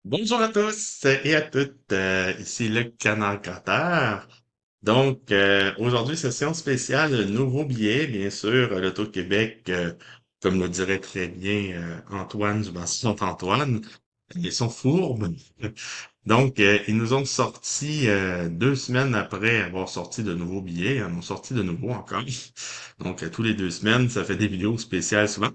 Bonjour à tous et à toutes, ici le Canal Qatar. Donc, aujourd'hui, session spéciale, nouveau billet, bien sûr, l'Auto-Québec, comme le dirait très bien Antoine du bassin Saint-Antoine, ils sont fourbes. Donc, ils nous ont sorti 2 semaines après avoir sorti de nouveaux billets, ils en ont sorti de nouveaux encore. Donc, tous les 2 semaines, ça fait des vidéos spéciales souvent.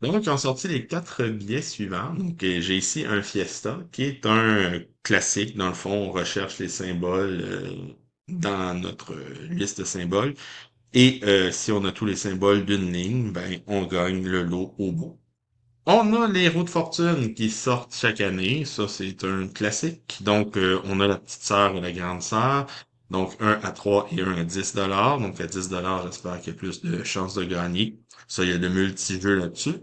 Donc, ils ont sorti les 4 billets suivants. Donc, j'ai ici un Fiesta, qui est un classique. Dans le fond, on recherche les symboles dans notre liste de symboles. Et si on a tous les symboles d'une ligne, ben, on gagne le lot au bout. On a les roues de fortune qui sortent chaque année. Ça, c'est un classique. Donc, on a la petite sœur et la grande sœur. Donc, un à 3 et un à 10 dollars. Donc, à 10 dollars, j'espère qu'il y a plus de chances de gagner. Ça, il y a de multi-jeux là-dessus.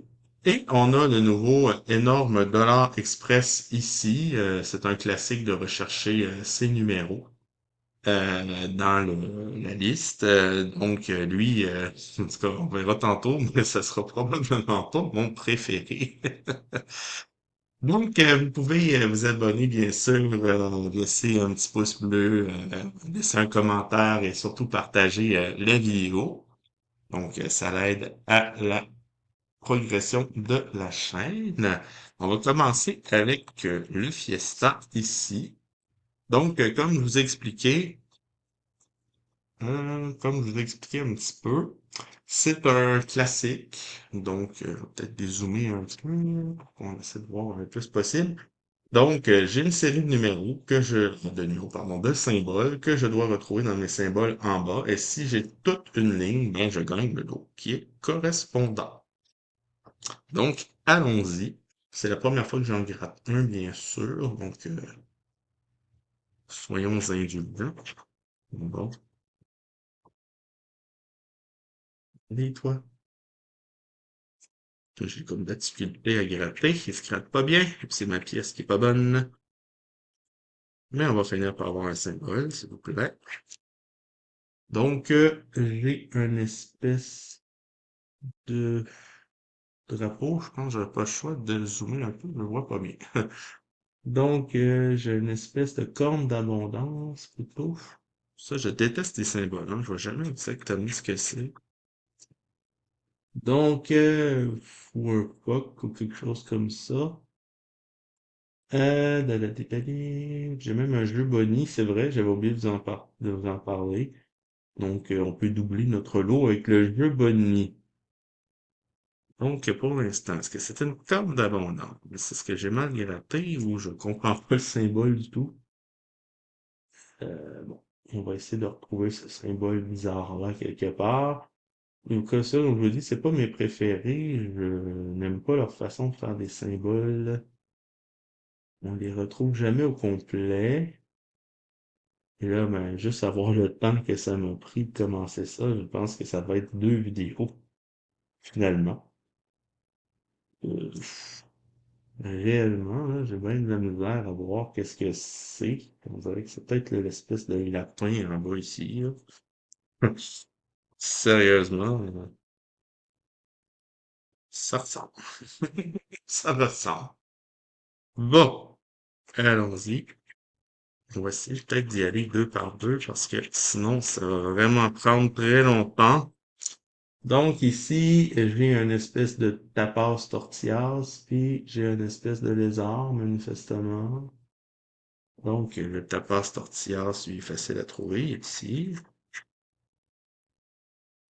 Et on a le nouveau énorme Dollar Express ici. C'est un classique de rechercher ces numéros dans la liste. Donc, lui, en tout cas, on verra tantôt, mais ça sera probablement pas mon préféré. Donc, vous pouvez vous abonner, bien sûr, laisser un petit pouce bleu, laisser un commentaire et surtout partager la vidéo. Donc, ça l'aide à la progression de la chaîne. On va commencer avec le Fiesta ici. Donc, comme je vous ai expliqué un petit peu, c'est un classique. Donc, je vais peut-être dézoomer un petit peu pour qu'on essaie de voir le plus possible. Donc, j'ai une série de numéros, pardon, de symboles que je dois retrouver dans mes symboles en bas. Et si j'ai toute une ligne, bien, je gagne le lot qui est correspondant. Donc, allons-y. C'est la première fois que j'en gratte un, bien sûr. Donc, soyons indulgents. Bon, et toi? J'ai comme de la difficulté à gratter. Il se gratte pas bien. Et puis c'est ma pièce qui est pas bonne. Mais on va finir par avoir un symbole, s'il vous plaît. Donc, j'ai une espèce de drapeau. Je pense que j'aurais pas le choix de le zoomer un peu. Je le vois pas bien. Donc, j'ai une espèce de corne d'abondance plutôt. Ça, je déteste les symboles, hein. Je vois jamais exactement ce que c'est. Donc, ou un coq ou quelque chose comme ça. J'ai même un jeu Bonnie, c'est vrai, j'avais oublié de vous en parler. Donc, on peut doubler notre lot avec le jeu Bonnie. Donc, pour l'instant, est-ce que c'est une carte d'abondance? C'est ce que j'ai mal gratté ou je comprends pas le symbole du tout? Bon, on va essayer de retrouver ce symbole bizarre-là quelque part. Donc, ça, comme je vous dis, c'est pas mes préférés. Je n'aime pas leur façon de faire des symboles. On les retrouve jamais au complet. Et là, ben, juste avoir le temps que ça m'a pris de commencer ça, je pense que ça va être 2 vidéos, finalement. Euh, Réellement, là, j'ai bien de la misère à voir qu'est-ce que c'est. On dirait que c'est peut-être l'espèce de lapin en bas ici, là. Sérieusement, ça ressemble. Ça ressemble. Bon, allons-y. On va essayer peut-être d'y aller deux par deux parce que sinon, ça va vraiment prendre très longtemps. Donc ici, j'ai une espèce de tapas tortillas, puis j'ai une espèce de lézard, manifestement. Donc le tapas tortillas, lui, est facile à trouver ici.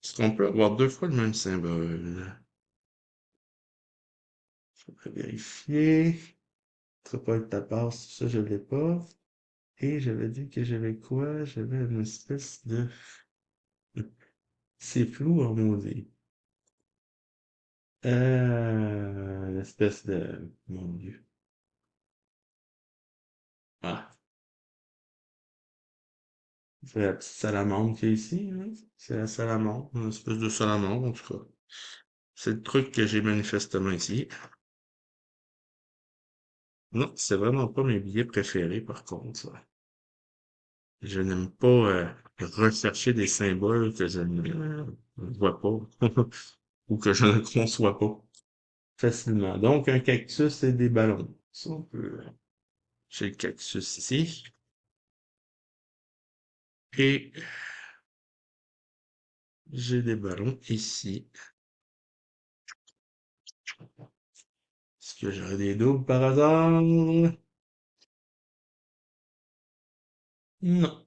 Est-ce qu'on peut avoir 2 fois le même symbole? Je vais vérifier. Ce pas le tapas, ça je l'ai pas. Et j'avais dit que j'avais quoi? J'avais une espèce de... C'est flou en maudit. L'espèce de... Mon Dieu. Ah, c'est la petite salamandre qui est ici, hein. C'est la salamandre, une espèce de salamandre, en tout cas. C'est le truc que j'ai manifestement ici. Non, c'est vraiment pas mes billets préférés, par contre, ça. Je n'aime pas rechercher des symboles que je ne vois pas ou que je ne conçois pas facilement. Donc, un cactus et des ballons. Ça, on peut. J'ai le cactus ici. Et j'ai des ballons ici. Est-ce que j'aurais des doubles par hasard? Non.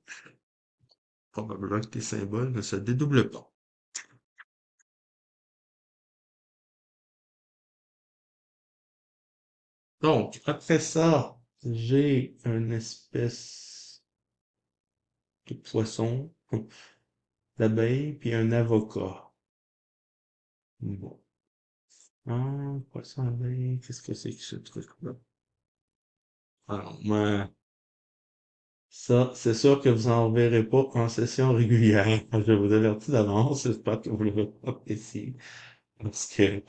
Probablement que tes symboles ne se dédoublent pas. Donc, après ça, j'ai une espèce de poisson, d'abeille, puis un avocat. Bon. Ah, poisson, abeille, qu'est-ce que c'est que ce truc-là? Alors, moi, ça, c'est sûr que vous en verrez pas en session régulière. Je vous avertis d'avance, j'espère que vous ne l'avez pas apprécié. Parce que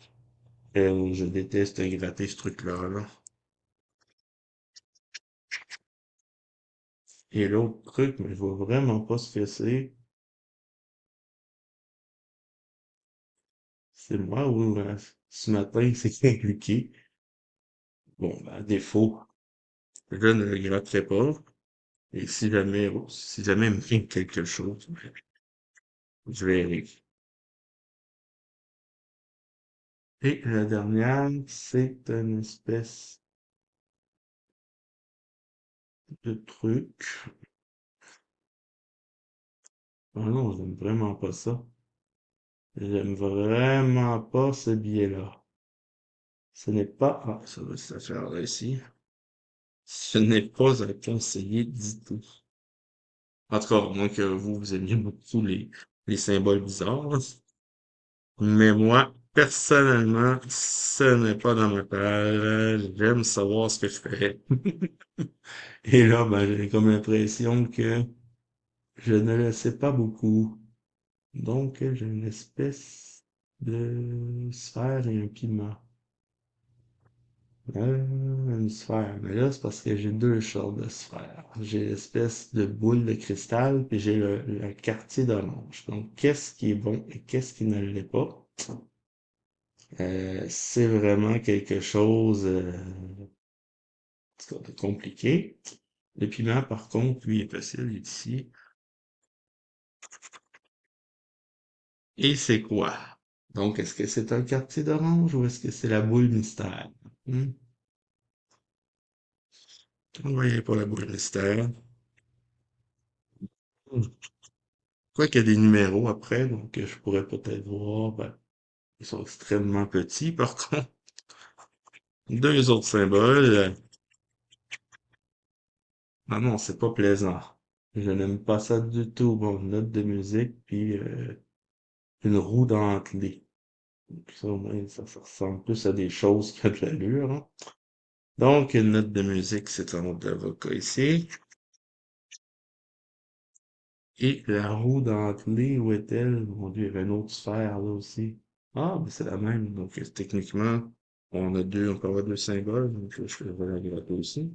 je déteste gratter ce truc-là, là. Et l'autre truc, mais je vois vraiment pas ce que c'est moi ou ce matin, c'est compliqué. Bon, ben, à défaut, je ne le gratterai pas. Et si jamais il me fait quelque chose, je verrai. Et la dernière, c'est une espèce de truc. Ah non, j'aime vraiment pas ça. J'aime vraiment pas ce billet-là. Ce n'est pas, ah, ça va se faire là ici. Ce n'est pas à conseiller du tout. En tout cas, à moins que vous aimiez beaucoup les symboles bizarres. Mais moi, personnellement, ce n'est pas dans ma page. J'aime savoir ce que je fais. Et là, ben, j'ai comme l'impression que je ne le sais pas beaucoup. Donc, j'ai une espèce de sphère et un piment. Une sphère. Mais là, c'est parce que j'ai deux sortes de sphères. J'ai l'espèce de boule de cristal, puis j'ai le quartier d'orange. Donc, qu'est-ce qui est bon et qu'est-ce qui ne l'est pas? C'est vraiment quelque chose en tout cas, de compliqué. Le piment, par contre, lui, est facile, il est ici. Et c'est quoi? Donc, est-ce que c'est un quartier d'orange ou est-ce que c'est la boule mystère? Hmm? On va y aller pour la boule mystère. Hmm. Quoi qu'il y a des numéros après, donc je pourrais peut-être voir, ben, ils sont extrêmement petits, par contre. Deux autres symboles. Ah non, c'est pas plaisant. Je n'aime pas ça du tout. Bon, une note de musique, puis une roue dentelée. Donc ça, au moins, ça ressemble plus à des choses qui ont de l'allure, hein. Donc, une note de musique, c'est un autre avocat ici. Et la roue dentelée, où est-elle? Mon Dieu, il y avait une autre sphère là aussi. Ah, mais c'est la même. Donc, techniquement, on peut avoir deux symboles. Donc, je vais la gratter aussi.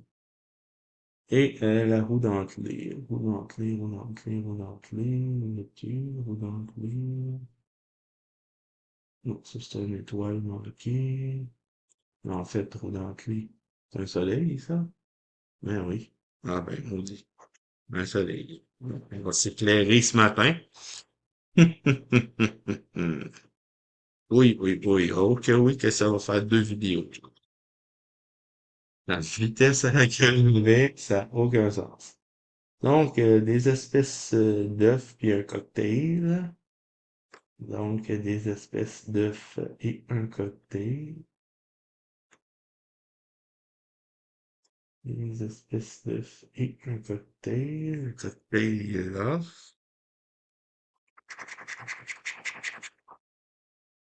Et la roue dentelée. Roue dentelée, roue dentelée, roue dentelée. Où es-tu? Roue dentelée. Non, ça c'est une étoile marquée. Mais en fait, roue dentelée. C'est un soleil, ça? Ben oui. Ah ben, on dit. Un soleil. On va s'éclairer ce matin. Oui, oui, oui. Ok, oui, que ça va faire deux vidéos. La vitesse à laquelle on va, ça n'a aucun sens. Donc, des espèces d'œufs puis un cocktail. Donc, des espèces d'œufs et un cocktail. Des espèces d'œufs et un cocktail. Le cocktail il est là.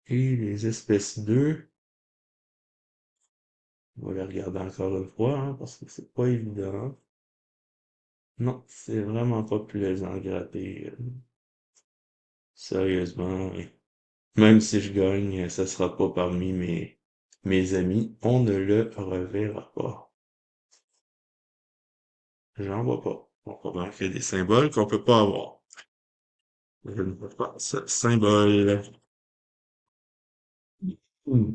Et les espèces d'œufs. On va les regarder encore une fois, hein, parce que c'est pas évident. Non, c'est vraiment pas plaisant à gratter. Sérieusement, même si je gagne, ça sera pas parmi mes amis. On ne le reverra pas. J'en vois pas. On va marquer des symboles qu'on peut pas avoir. Je ne vois pas ce symbole. Hmm.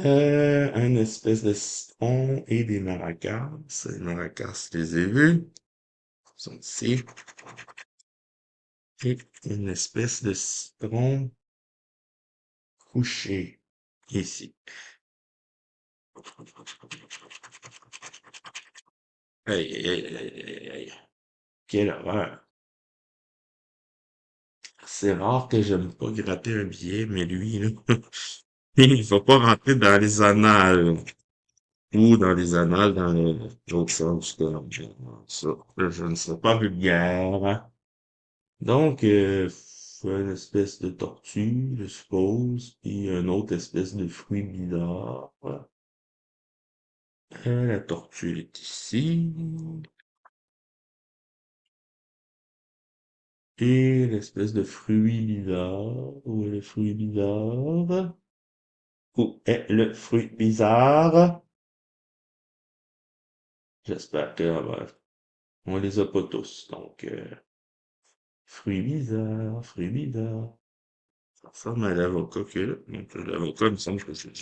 Un espèce de citron et des maracas. Les maracas, je les ai vus. Ils sont ici. Et une espèce de citron couché ici. Aïe, aïe, aïe, aïe, aïe, aïe. Quelle horreur. C'est rare que j'aime pas gratter un billet, mais lui, là, il va pas rentrer dans les annales. Ou dans les annales, dans l'autre sens. Ça, je ne serais pas vulgaire. Donc, c'est une espèce de tortue, je suppose, puis une autre espèce de fruit bizarre. La tortue est ici. Et l'espèce de fruit bizarre. Où est le fruit bizarre? Où est le fruit bizarre? J'espère que on les a pas tous. Donc, fruit bizarre, fruit bizarre. Ça ressemble à l'avocat que là. Donc, l'avocat, il me semble que c'est...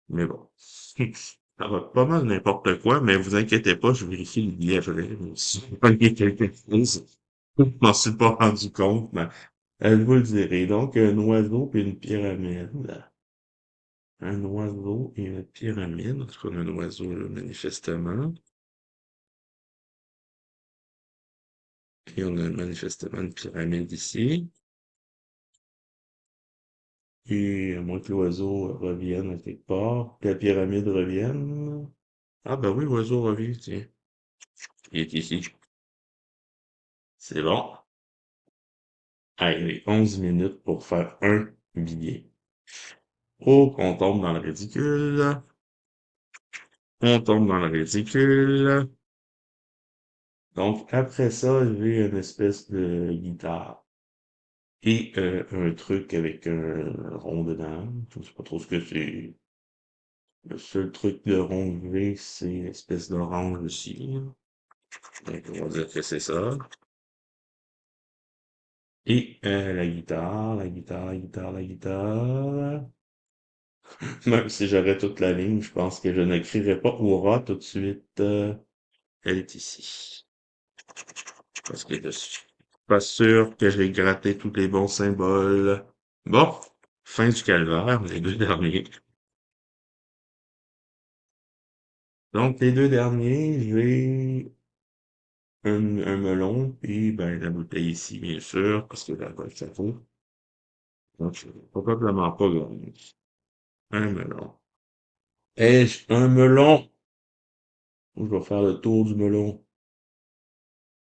Mais bon. Ça va pas mal n'importe quoi, mais vous inquiétez pas, je vérifie le billet vrai. Si j'ai pogné quelque chose, je m'en suis pas rendu compte, mais elle vous le direz. Donc, un oiseau et une pyramide. Un oiseau et une pyramide. En tout cas, un oiseau, là, manifestement. Et on a manifestement une pyramide ici. Et à moins que l'oiseau revienne à quelque part, que la pyramide revienne. Ah ben oui, l'oiseau revient, tiens. Il est ici. C'est bon. Allez, 11 minutes pour faire un billet. Oh, qu'on tombe dans le ridicule. On tombe dans le ridicule. Donc, après ça, j'ai une espèce de guitare. Et un truc avec un rond dedans. Je sais pas trop ce que c'est. Le seul truc de rond que j'ai, c'est une espèce d'orange ici. Donc, on va dire que c'est ça. Et la guitare, la guitare, la guitare, la guitare. Même si j'aurais toute la ligne, je pense que je n'écrirais pas Aura tout de suite. Elle est ici. Parce que je suis pas sûr que j'ai gratté tous les bons symboles. Bon, fin du calvaire, les deux derniers. Donc, les deux derniers, j'ai un melon, puis ben, la bouteille ici, bien sûr, parce que là-bas, ça vaut. Donc, probablement pas gagné. Un melon. Ai-je un melon? Je vais faire le tour du melon.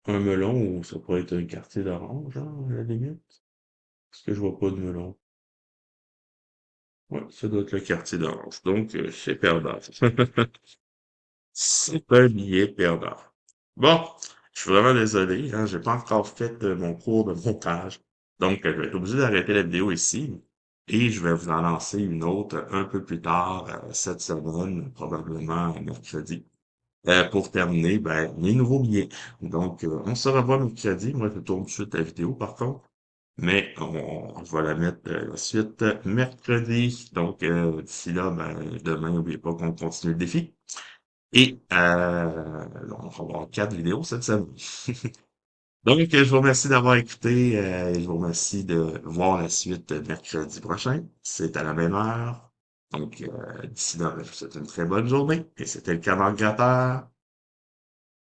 Un melon, ou ça pourrait être un quartier d'orange, hein, à la limite. Parce que je vois pas de melon. Ouais, ça doit être le quartier d'orange. Donc, c'est perdant. C'est un billet perdant. Bon, je suis vraiment désolé, hein, j'ai pas encore fait mon cours de montage. Donc, je vais être obligé d'arrêter la vidéo ici. Et je vais vous en lancer une autre un peu plus tard cette semaine, probablement mercredi. Pour terminer, ben, les nouveaux billets. Donc, on se revoit mercredi. Moi, je tourne tout de suite la vidéo, par contre. Mais je vais la mettre la suite mercredi. Donc, d'ici là, ben, demain, n'oubliez pas qu'on continue le défi. Et on va avoir 4 vidéos cette semaine. Donc, je vous remercie d'avoir écouté et je vous remercie de voir la suite mercredi prochain. C'est à la même heure. Donc, d'ici là, ben, je vous souhaite une très bonne journée. Et c'était le Canard Gratteur.